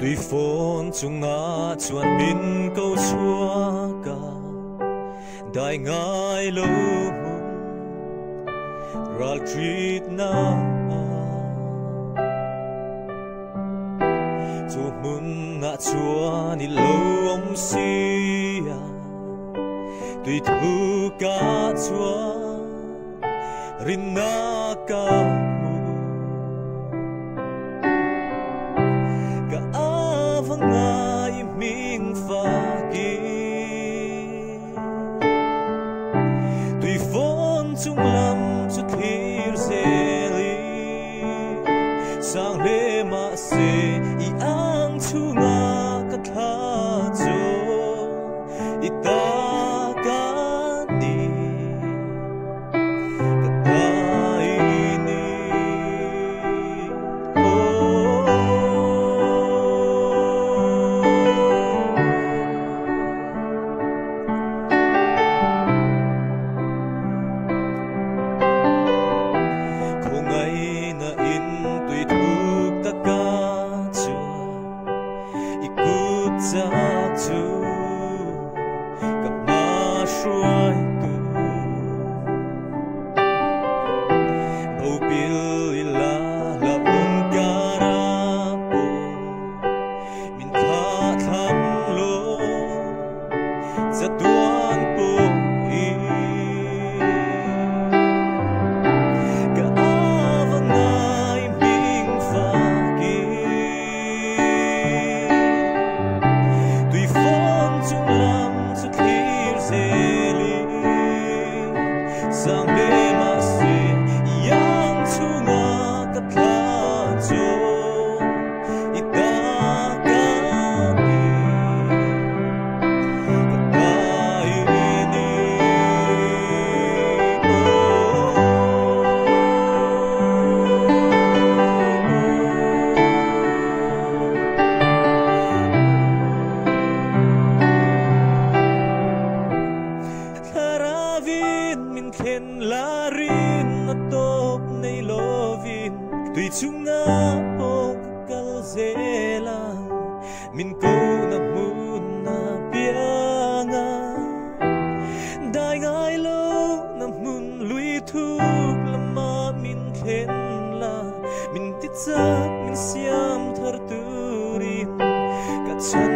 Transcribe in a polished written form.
Tuy phone chung ngã chuan min câu chua cả đại ngài lâu mun ral treat na chu mun ngã chua ni lâu ông sia tuy thu cả chua rin na cả ngài mình pha kỳ tuy phone chung lâm chút thir zeli sang le ma se i ang chu nga ka tha cho i ta ka ni ka tai ni tuy chung nga o kal zela min ko na mun na pianga dai ngai lo na mun lui thuk lama min khen la min ti cha min siam thar turin ka chan